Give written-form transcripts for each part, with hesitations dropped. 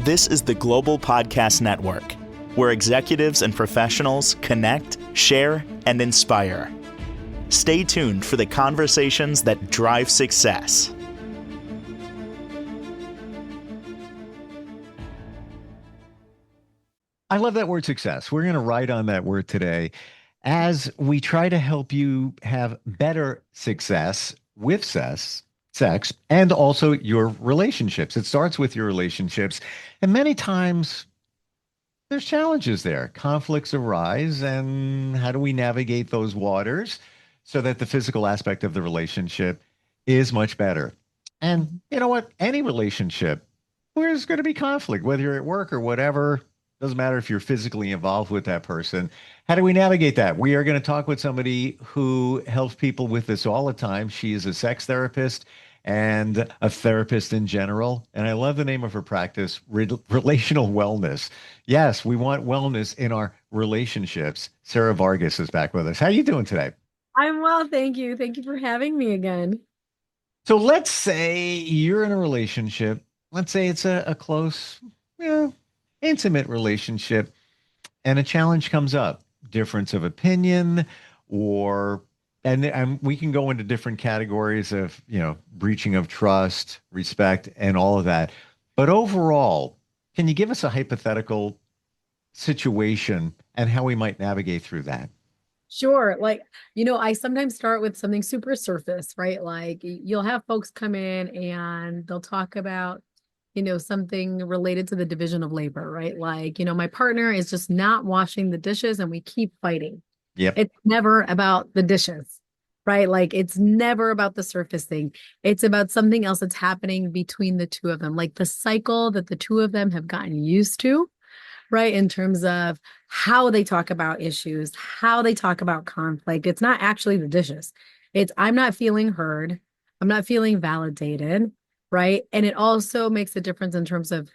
This is the Global Podcast Network, where executives and professionals connect, share, and inspire. Stay tuned for the conversations that drive success. I love that word success. We're going to write on that word today as we try to help you have better success with sex, and also your relationships. It starts with your relationships. And many times there's challenges there. Conflicts arise. And how do we navigate those waters so that the physical aspect of the relationship is much better? And you know what? Any relationship, there's going to be conflict, whether you're at work or whatever. Doesn't matter if you're physically involved with that person. How do we navigate that? We are going to talk with somebody who helps people with this all the time. She is a sex therapist and a therapist in general. And I love the name of her practice, Relational Wellness. Yes, we want wellness in our relationships. Sara Vargas is back with us. How are you doing today? I'm well, thank you. Thank you for having me again. So let's say you're in a relationship. Let's say it's a close, intimate relationship, and a challenge comes up, difference of opinion, or and we can go into different categories of breaching of trust, respect, and all of that. But overall, can you give us a hypothetical situation and how we might navigate through that? Sure. I sometimes start with something super surface, right? Like you'll have folks come in and they'll talk about something related to the division of labor, right? Like, my partner is just not washing the dishes and we keep fighting. Yep. It's never about the dishes, right? Like it's never about the surface thing. It's about something else that's happening between the two of them, like the cycle that the two of them have gotten used to, right? In terms of how they talk about issues, how they talk about conflict. It's not actually the dishes. It's I'm not feeling heard. I'm not feeling validated. Right. And it also makes a difference in terms of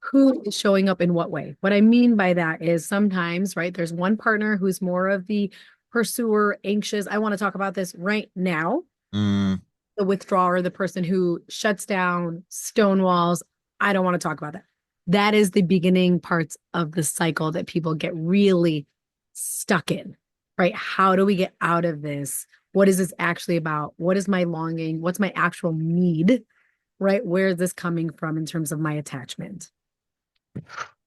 who is showing up in what way. What I mean by that is sometimes, right, there's one partner who's more of the pursuer, anxious. I want to talk about this right now. Mm. The withdrawer, the person who shuts down, stonewalls. I don't want to talk about that. That is the beginning parts of the cycle that people get really stuck in, right? How do we get out of this? What is this actually about? What is my longing? What's my actual need? Right? Where is this coming from in terms of my attachment?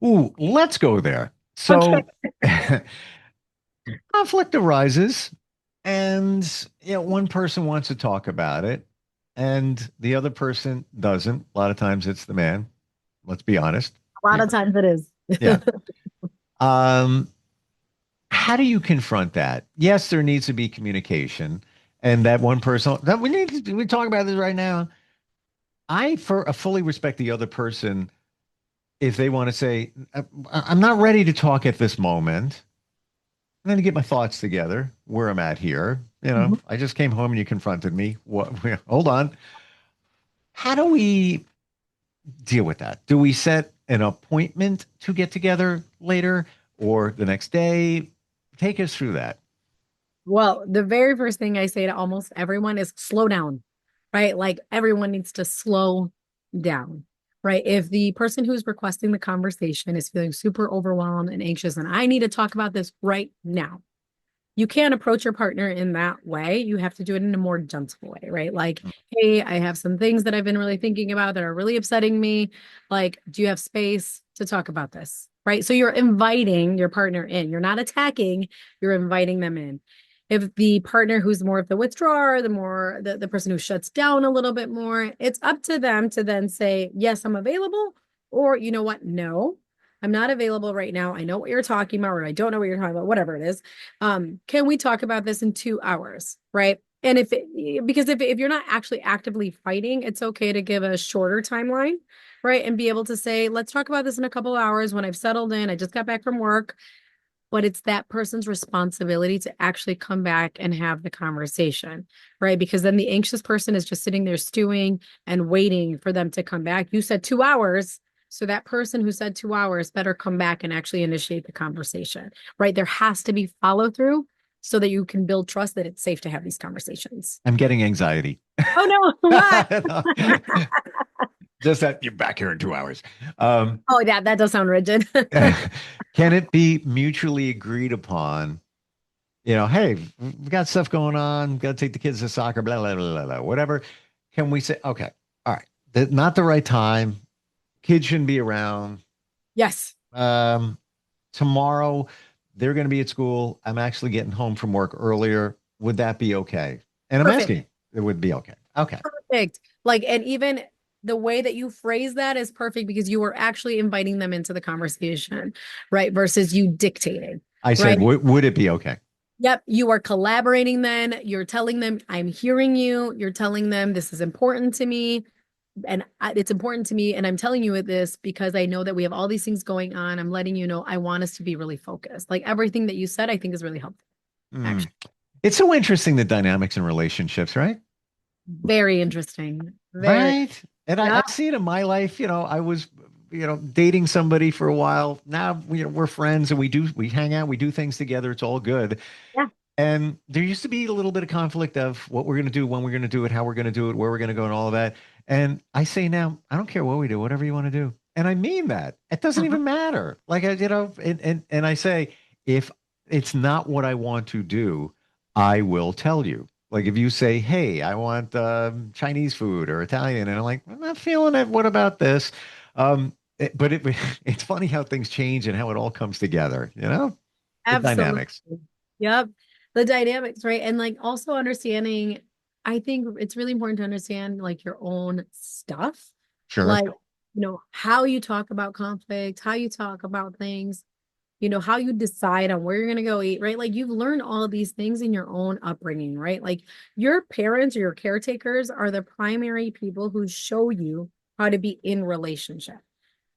Ooh, let's go there. So conflict arises and one person wants to talk about it and the other person doesn't. A lot of times it's the man. Let's be honest. A lot of times it is. Yeah. How do you confront that? Yes, there needs to be communication and that one person that we talk about this right now. I fully respect the other person if they want to say, I'm not ready to talk at this moment. And then to get my thoughts together, where I'm at here. I just came home and you confronted me. What? Hold on. How do we deal with that? Do we set an appointment to get together later or the next day? Take us through that. Well, the very first thing I say to almost everyone is slow down. Right? Like everyone needs to slow down, right? If the person who's requesting the conversation is feeling super overwhelmed and anxious, and I need to talk about this right now, you can't approach your partner in that way. You have to do it in a more gentle way, right? Like, hey, I have some things that I've been really thinking about that are really upsetting me. Like, do you have space to talk about this? Right? So you're inviting your partner in. You're not attacking, you're inviting them in. If the partner who's more of the withdrawer, the person who shuts down a little bit more, it's up to them to then say, yes, I'm available. Or you know what? No, I'm not available right now. I know what you're talking about, or I don't know what you're talking about, whatever it is. Can we talk about this in 2 hours? Right. And because if you're not actually actively fighting, it's okay to give a shorter timeline, right? And be able to say, let's talk about this in a couple of hours when I've settled in. I just got back from work. But it's that person's responsibility to actually come back and have the conversation, right? Because then the anxious person is just sitting there stewing and waiting for them to come back. You said 2 hours. So that person who said 2 hours better come back and actually initiate the conversation, right? There has to be follow through so that you can build trust that it's safe to have these conversations. I'm getting anxiety. Oh, no. What? Just that you're back here in 2 hours. Oh, yeah, that does sound rigid. Can it be mutually agreed upon? Hey, we've got stuff going on. Got to take the kids to soccer, blah, blah, blah, blah, blah, whatever. Can we say, okay, all right, not the right time. Kids shouldn't be around. Yes, Um, Tomorrow, they're going to be at school. I'm actually getting home from work earlier. Would that be okay? And I'm perfect. asking, it would be okay. Okay. Perfect. Like, and even the way that you phrase that is perfect because you are actually inviting them into the conversation, right? Versus you dictating, I right? said, would it be okay? Yep. You are collaborating then. You're telling them, I'm hearing you. You're telling them this is important to me. And it's important to me. And I'm telling you this because I know that we have all these things going on. I'm letting you know I want us to be really focused. Like everything that you said, I think is really helpful. Mm. Actually, It's so interesting, the dynamics in relationships, right? very interesting. Very, Right. And I yeah. see it in my life. I was, dating somebody for a while. Now, we're friends and we hang out, we do things together. It's all good. Yeah. And there used to be a little bit of conflict of what we're going to do, when we're going to do it, how we're going to do it, where we're going to go, and all of that. And I say now, I don't care what we do, whatever you want to do. And I mean that. It doesn't Uh-huh. even matter. Like and I say, if it's not what I want to do, I will tell you. Like if you say, "Hey, I want Chinese food or Italian," and I'm like, "I'm not feeling it. What about this?" But it's funny how things change and how it all comes together. The Absolutely. dynamics. Yep. The dynamics, right? And like also understanding, I think it's really important to understand like your own stuff, Sure. like, how you talk about conflict, how you talk about things, how you decide on where you're going to go eat, right? Like you've learned all of these things in your own upbringing, right? Like your parents or your caretakers are the primary people who show you how to be in relationship.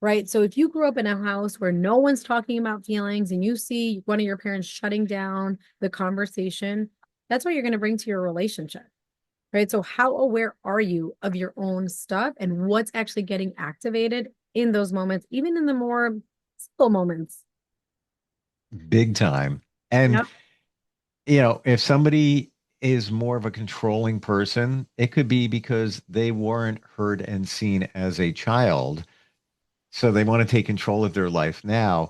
Right. So if you grew up in a house where no one's talking about feelings and you see one of your parents shutting down the conversation, that's what you're going to bring to your relationship. Right. So how aware are you of your own stuff and what's actually getting activated in those moments, even in the more simple moments? Big time. And, Yep. if somebody is more of a controlling person, it could be because they weren't heard and seen as a child. So they want to take control of their life now.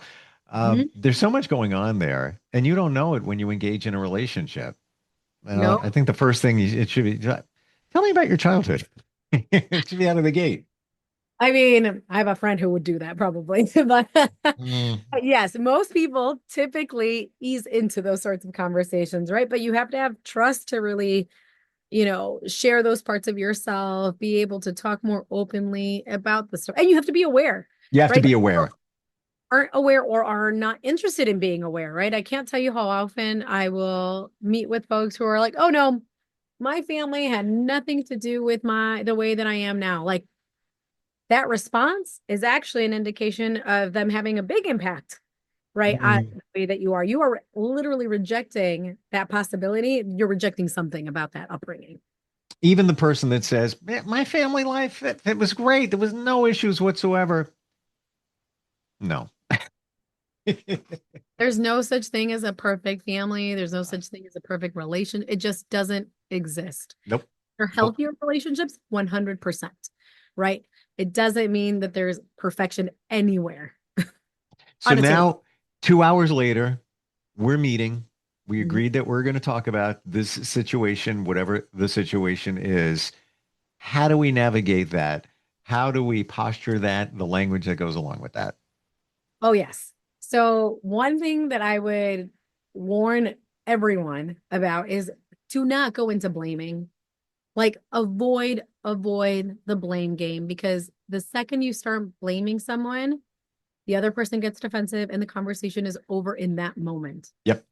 Mhm. There's so much going on there, and you don't know it when you engage in a relationship. No. I think the first thing it should be, tell me about your childhood. It should be out of the gate. I mean, I have a friend who would do that probably, but Mm, yes, most people typically ease into those sorts of conversations, right? But you have to have trust to really share those parts of yourself, be able to talk more openly about the stuff. And you have to be aware, you have to right? be aware. Aren't aware or are not interested in being aware, right? I can't tell you how often I will meet with folks who are like, oh no, my family had nothing to do with the way that I am now. Like that response is actually an indication of them having a big impact, right? On Mm. the way that you are. You are literally rejecting that possibility. You're rejecting something about that upbringing. Even the person that says, "Man, my family life, it was great. There was no issues whatsoever." No. There's no such thing as a perfect family. There's no such thing as a perfect relation. It just doesn't exist. Nope. For Nope. healthier relationships, 100%, right? It doesn't mean that there's perfection anywhere So unattainable. now, 2 hours later, we're meeting. We Mhm. agreed that we're going to talk about this situation, whatever the situation is. How do we navigate that? How do we posture that, the language that goes along with that? Oh, yes. So, one thing that I would warn everyone about is to not go into blaming. Like, avoid the blame game because the second you start blaming someone, the other person gets defensive and the conversation is over in that moment. Yep.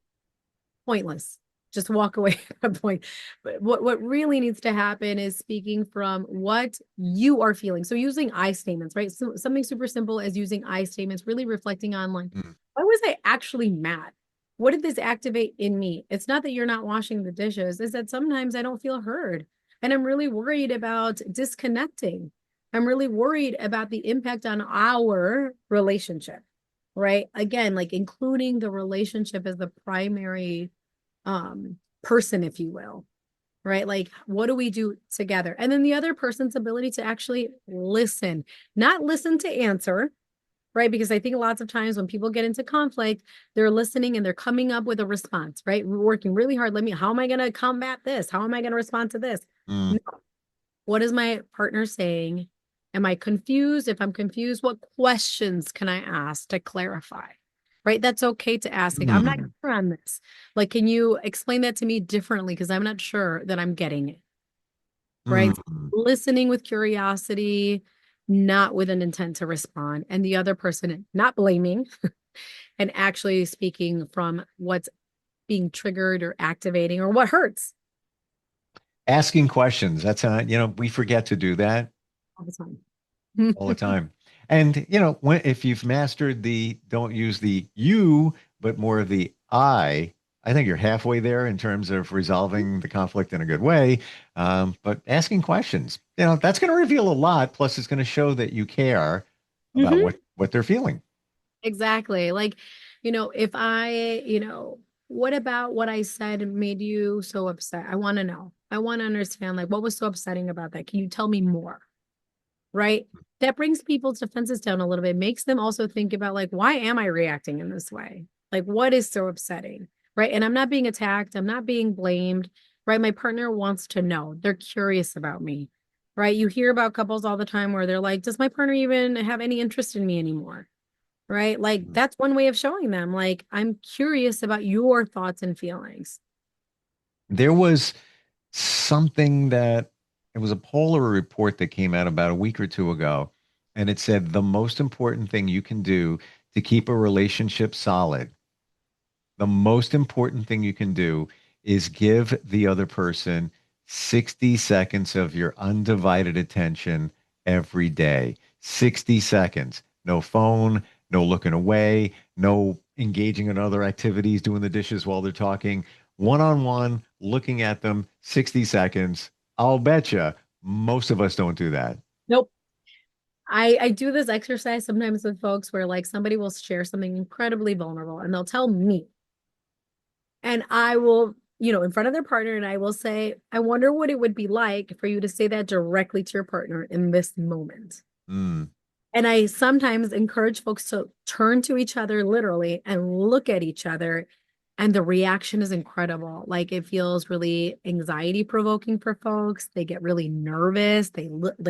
Pointless. Just walk away from the point. But what really needs to happen is speaking from what you are feeling. So using I statements, right? So something super simple as using I statements, really reflecting on like, Mm. why was I actually mad? What did this activate in me? It's not that you're not washing the dishes, it's that sometimes I don't feel heard. And I'm really worried about disconnecting. I'm really worried about the impact on our relationship, right? Again, like including the relationship as the primary person, if you will, right? Like, what do we do together? And then the other person's ability to actually listen, not listen to answer, right? Because I think lots of times when people get into conflict, they're listening and they're coming up with a response, right? We're working really hard. How am I going to combat this? How am I going to respond to this? Mm. No. What is my partner saying? Am I confused? If I'm confused, what questions can I ask to clarify? Right? That's okay to ask. Like, I'm not Mm. sure on this. Like, can you explain that to me differently? Because I'm not sure that I'm getting it. Right? Mm. Listening with curiosity, not with an intent to respond. And the other person not blaming and actually speaking from what's being triggered or activating or what hurts Asking questions. That's we forget to do that all the time. all the time. And if you've mastered the don't use the you, but more of the I think you're halfway there in terms of resolving the conflict in a good way. But asking questions, that's going to reveal a lot. Plus, it's going to show that you care about Mhm. what they're feeling. Exactly. Like, if what about what I said made you so upset? I want to know. I want to understand, like, what was so upsetting about that? Can you tell me more? Right? That brings people's defenses down a little bit, makes them also think about, like, why am I reacting in this way? Like, what is so upsetting? Right? And I'm not being attacked. I'm not being blamed. Right? My partner wants to know. They're curious about me. Right? You hear about couples all the time where they're like, does my partner even have any interest in me anymore? Right? Like, Mhm. that's one way of showing them, like, I'm curious about your thoughts and feelings. There was something that it was a polar report that came out about a week or two ago, and it said the most important thing you can do to keep a relationship solid, the most important thing you can do is give the other person 60 seconds of your undivided attention every day. 60 seconds. No phone, no looking away, no engaging in other activities, doing the dishes while they're talking. One on one, looking at them, 60 seconds. I'll bet you most of us don't do that. Nope. I do this exercise sometimes with folks where, like, somebody will share something incredibly vulnerable and they'll tell me, and I will, in front of their partner, and I will say, I wonder what it would be like for you to say that directly to your partner in this moment. Mm. And I sometimes encourage folks to turn to each other literally and look at each other. And the reaction is incredible. Like, it feels really anxiety provoking for folks. They get really nervous. They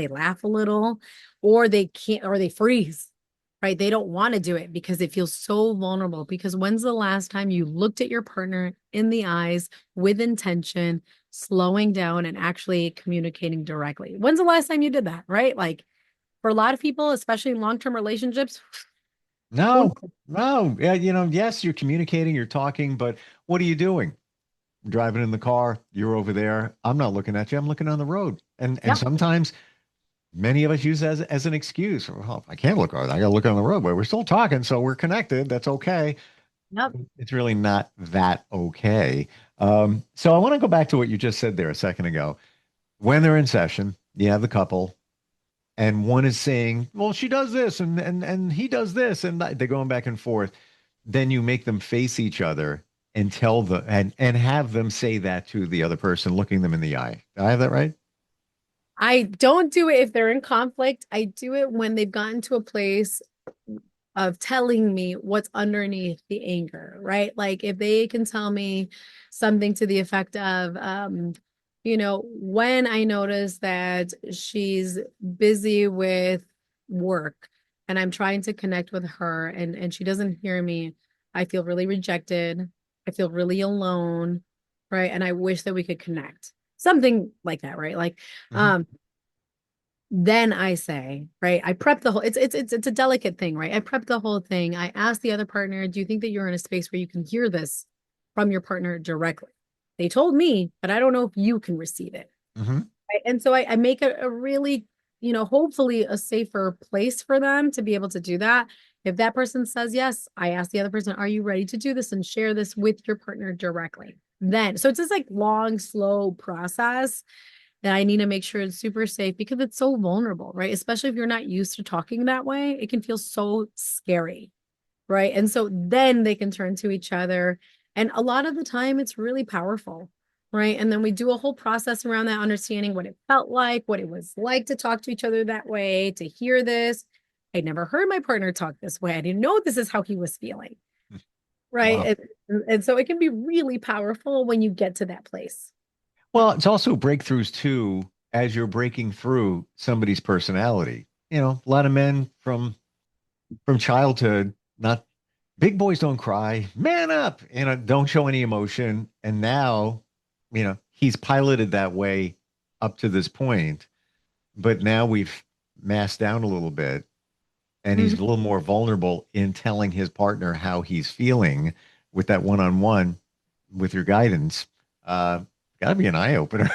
laugh a little, or they can't, or they freeze. Right? They don't want to do it because it feels so vulnerable. Because when's the last time you looked at your partner in the eyes with intention, slowing down and actually communicating directly? When's the last time you did that? Right? Like, for a lot of people, especially in long-term relationships, who No, no. Yeah, yes, you're communicating, you're talking, but what are you doing? Driving in the car, you're over there. I'm not looking at you. I'm looking on the road. And Yep, sometimes many of us use as an excuse. Well, I can't look on. I got to look on the road, but we're still talking, so we're connected. That's okay. yep. It's really not that okay. So I want to go back to what you just said there a second ago. When they're in session, you have the couple, and one is saying, "Well, she does this, and he does this," and they're going back and forth. Then you make them face each other and tell them and have them say that to the other person, looking them in the eye. Do I have that right? I don't do it if they're in conflict. I do it when they've gotten to a place of telling me what's underneath the anger, right? Like, if they can tell me something to the effect of, when I notice that she's busy with work and I'm trying to connect with her and she doesn't hear me, I feel really rejected. I feel really alone, right? And I wish that we could connect. Something like that, right? Like, Mhm. um, then I say, right, I prep the whole, it's a delicate thing, right? I prep the whole thing. I ask the other partner, do you think that you're in a space where you can hear this from your partner directly? They told me, but I don't know if you can receive it. Mhm. Right? And so I make a really, hopefully a safer place for them to be able to do that. If that person says yes, I ask the other person, are you ready to do this and share this with your partner directly? Then, so it's just like long, slow process that I need to make sure it's super safe because it's so vulnerable, right? Especially if you're not used to talking that way, it can feel so scary, right? And so then they can turn to each other. And a lot of the time, it's really powerful, right? And then we do a whole process around that, understanding what it felt like, what it was like to talk to each other that way, to hear this. I never heard my partner talk this way. I didn't know this is how he was feeling, Wow. right? And so it can be really powerful when you get to that place. Well, it's also breakthroughs too, as you're breaking through somebody's personality. A lot of men from childhood, not big boys don't cry, man up, don't show any emotion. And now, he's piloted that way up to this point, but now we've masked down a little bit and he's a Mhm. little more vulnerable in telling his partner how he's feeling with that one-on-one with your guidance. Uh, Got to be an eye opener.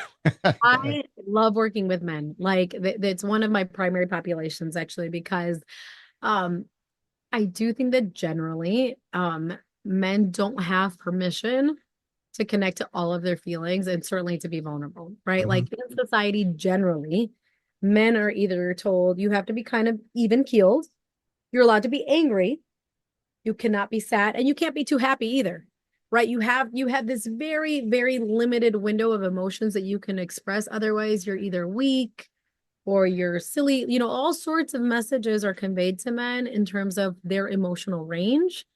I love working with men. Like it's one of my primary populations actually, because um I do think that generally men don't have permission to connect to all of their feelings and certainly to be vulnerable, right? Mhm. Like in society generally, men are either told you have to be kind of even keeled, you're allowed to be angry, you cannot be sad, and you can't be too happy either. Right? You have this very, very limited window of emotions that you can express. Otherwise, you're either weak or you're silly. All sorts of messages are conveyed to men in terms of their emotional range.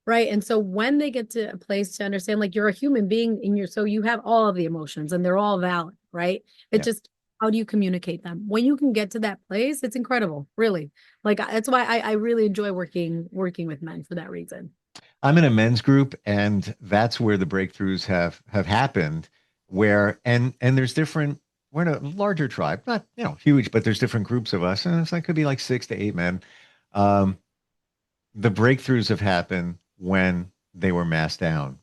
Right. And so when they get to a place to understand, like you're a human being so you have all of the emotions and they're all valid. Right. It Yeah. just, how do you communicate them? When you can get to that place, it's incredible, really. Like that's why I really enjoy working with men for that reason. I'm in a men's group, and that's where the breakthroughs have happened. And there's different. We're in a larger tribe, not huge, but there's different groups of us, and it could be like 6 to 8 men. Um, the breakthroughs have happened when they were masked down and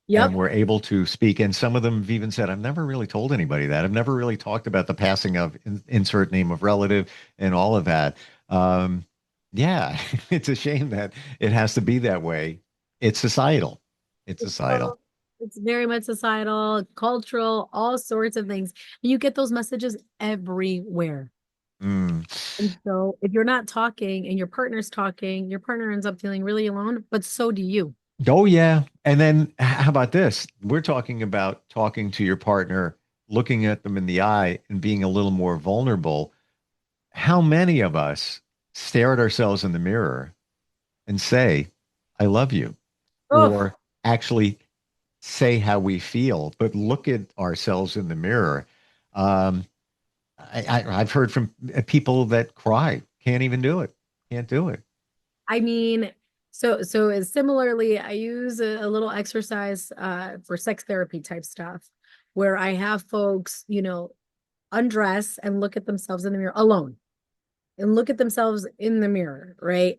Yep. were able to speak. And some of them have even said, "I've never really told anybody that. I've never really talked about the passing of insert name of relative and all of that." Um, yeah, it's a shame that it has to be that way. It's societal. It's It's societal. so it's very much societal, cultural, all sorts of things. And you get those messages everywhere. Mm. And so if you're not talking and your partner's talking, your partner ends up feeling really alone, but so do you. Oh, yeah. And then how about this? We're talking about talking to your partner, looking at them in the eye and being a little more vulnerable. How many of us stare at ourselves in the mirror and say, I love you, Oh, or actually say how we feel, but look at ourselves in the mirror? Um, I've heard from people that cry, can't even do it, can't do it. I mean, so is similarly, I use a little exercise for sex therapy type stuff where I have folks, undress and look at themselves in the mirror alone and look at themselves in the mirror, right?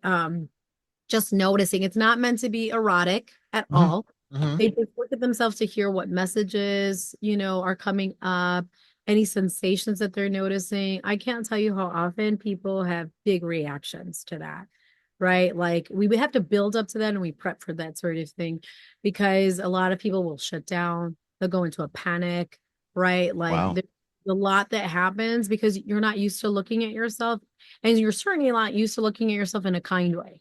Just noticing. It's not meant to be erotic at Mhm. all. Mhm. They just look at themselves to hear what messages, are coming up, any sensations that they're noticing. I can't tell you how often people have big reactions to that, right? Like we would have to build up to that and we prep for that sort of thing because a lot of people will shut down, they'll go into a panic, right? Like Wow. there's a lot that happens because you're not used to looking at yourself and you're certainly not used to looking at yourself in a kind way,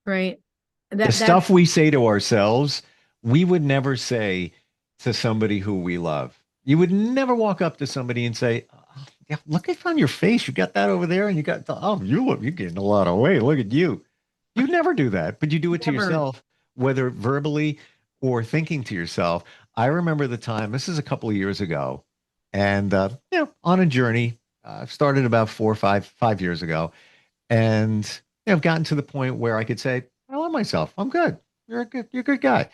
right? The That's stuff we say to ourselves, we would never say to somebody who we love. You would never walk up to somebody and say, "Oh, yeah, look at on your face. You got that over there, and you got you're getting a lot of weight. Look at you." You never do that, but you do it to never. yourself, whether verbally or thinking to yourself. I remember the time. This is a couple of years ago, and on a journey. I've started about 5 years ago, and I've gotten to the point where I could say, I love myself. I'm good. You're a good guy.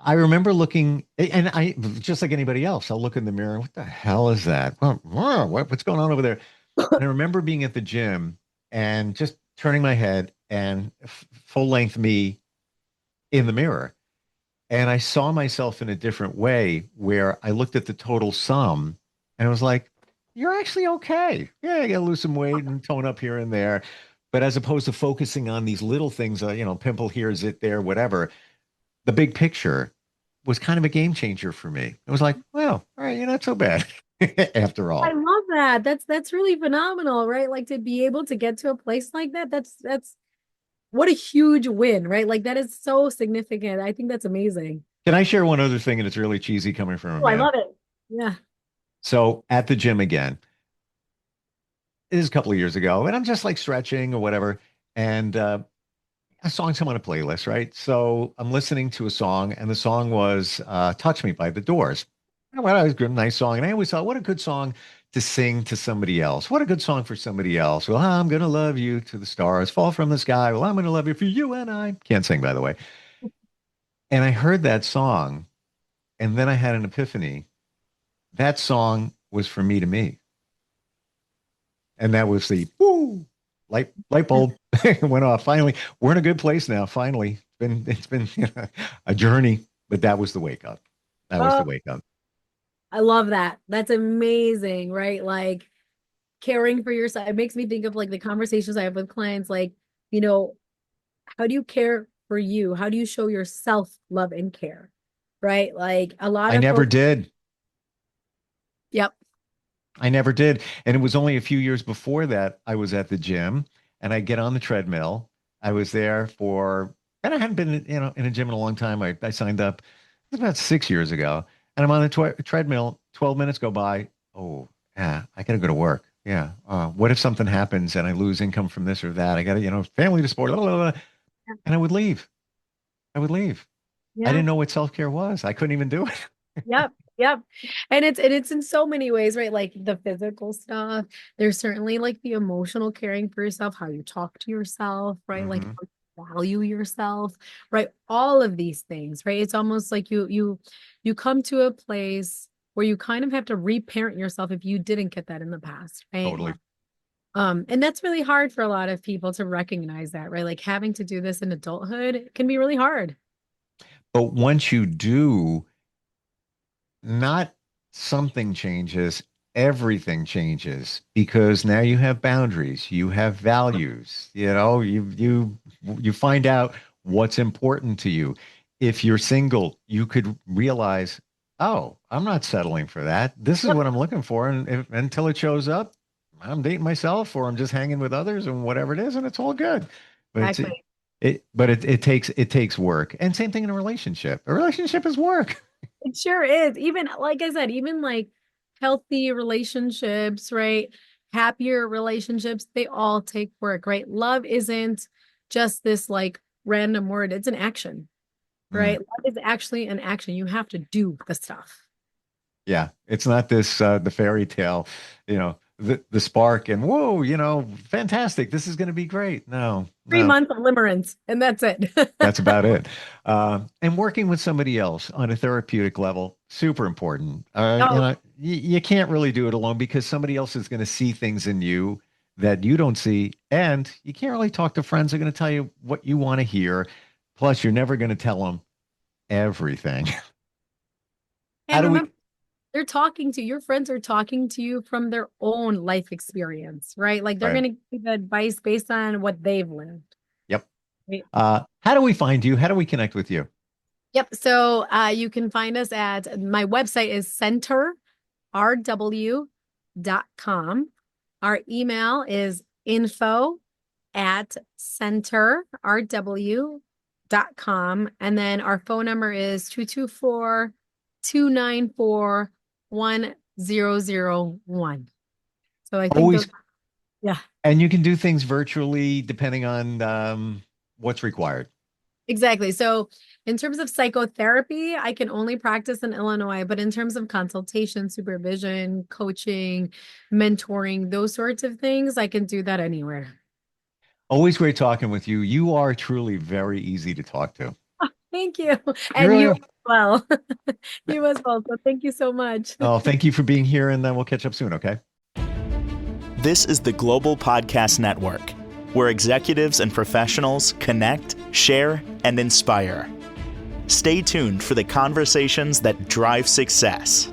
I remember looking, and I just like anybody else, I'll look in the mirror. What the hell is that? What's going on over there? And I remember being at the gym and just turning my head and full length me in the mirror. And I saw myself in a different way where I looked at the total sum and I was like, you're actually okay. Yeah, you got to lose some weight and tone up here and there. But as opposed to focusing on these little things, pimple here, zit there, whatever, the big picture was kind of a game changer for me. It was like, well, all right, you're not so bad after I all. love that. That's really phenomenal, right? Like to be able to get to a place like that. That's what a huge win, right? Like that is so significant. I think that's amazing. Can I share one other thing? And it's really cheesy coming from a Oh, I man. love it. Yeah. So at the gym again, it is a couple of years ago, and I'm just like stretching or whatever. And a song's come on a playlist, right? So I'm listening to a song, and the song was Touch Me by The Doors. And well, it was a good, nice song. And I always thought, what a good song to sing to somebody else. What a good song for somebody else. Well, I'm going to love you to the stars, fall from the sky. Well, I'm going to love you for you and I. Can't sing, by the way. And I heard that song, and then I had an epiphany. That song was for me to me. And that was the woo light bulb went off. Finally, we're in a good place now. Finally, it's been a journey, but that was the wake up. That was the Oh, wake up. I love that. That's amazing, right? Like caring for yourself. It makes me think of like the conversations I have with clients, like, you know, how do you care for you? How do you show yourself love and care? Right? Like a lot I of never folks, did. yep. I never did. And it was only a few years before that I was at the gym and I get on the treadmill. I was there for, and I hadn't been, in a gym in a long time. I signed up, it was about 6 years ago, and I'm on the treadmill. 12 minutes go by. Oh, yeah, I got to go to work. Yeah. What if something happens and I lose income from this or that? I got to, family to support, blah, blah, blah. And I would leave. I would leave. I Yeah. didn't know what self-care was. I couldn't even do it. Yep. Yep. And it's in so many ways, right? Like the physical stuff. There's certainly like the emotional caring for yourself, how you talk to yourself, right? Like Hmm. how you value yourself, right? All of these things, right? It's almost like you come to a place where you kind of have to reparent yourself if you didn't get that in the past, right? Totally. And that's really hard for a lot of people to recognize that, right? Like having to do this in adulthood can be really hard. But once you do, not something changes, everything changes because now you have boundaries, you have values, you find out what's important to you. If you're single, you could realize, oh, I'm not settling for that. This is Yep. what I'm looking for. And until it shows up, I'm dating myself or I'm just hanging with others and whatever it is, and it's all good. But Exactly. it takes work. And same thing in a relationship. A relationship is work. It sure is. Even like I said, even like healthy relationships, right? Happier relationships, they all take work, right? Love isn't just this like random word, it's an action, right? Mm. Love is actually an action. You have to do the stuff. Yeah, it's not this the fairy tale, the spark and whoa, fantastic. This is going to be great. No, Three no, months of limerence, and that's it. that's about it. And working with somebody else on a therapeutic level, super important. Oh, You can't really do it alone because somebody else is going to see things in you that you don't see, and you can't really talk to friends who are going to tell you what you want to hear. Plus, you're never going to tell them everything. How and do we? remember, they're talking to your friends are talking to you from their own life experience, right? Like they're Right. going to give advice based on what they've lived. Yep. Right? How do we find you? How do we connect with you? Yep. So you can find us at my website is centerrw.com. Our email is info@centerrw.com. And then our phone number is 224-294-1001. So I think those, Always, yeah. and you can do things virtually depending on what's required. Exactly. So, in terms of psychotherapy, I can only practice in Illinois, but in terms of consultation, supervision, coaching, mentoring, those sorts of things, I can do that anywhere. Always great talking with you. You are truly very easy to talk to. Thank you. You And really you are. as well. You as well. So, thank you so much. Oh, thank you for being here, and then we'll catch up soon, okay? This is the Global Podcast Network, where executives and professionals connect, share, and inspire. Stay tuned for the conversations that drive success.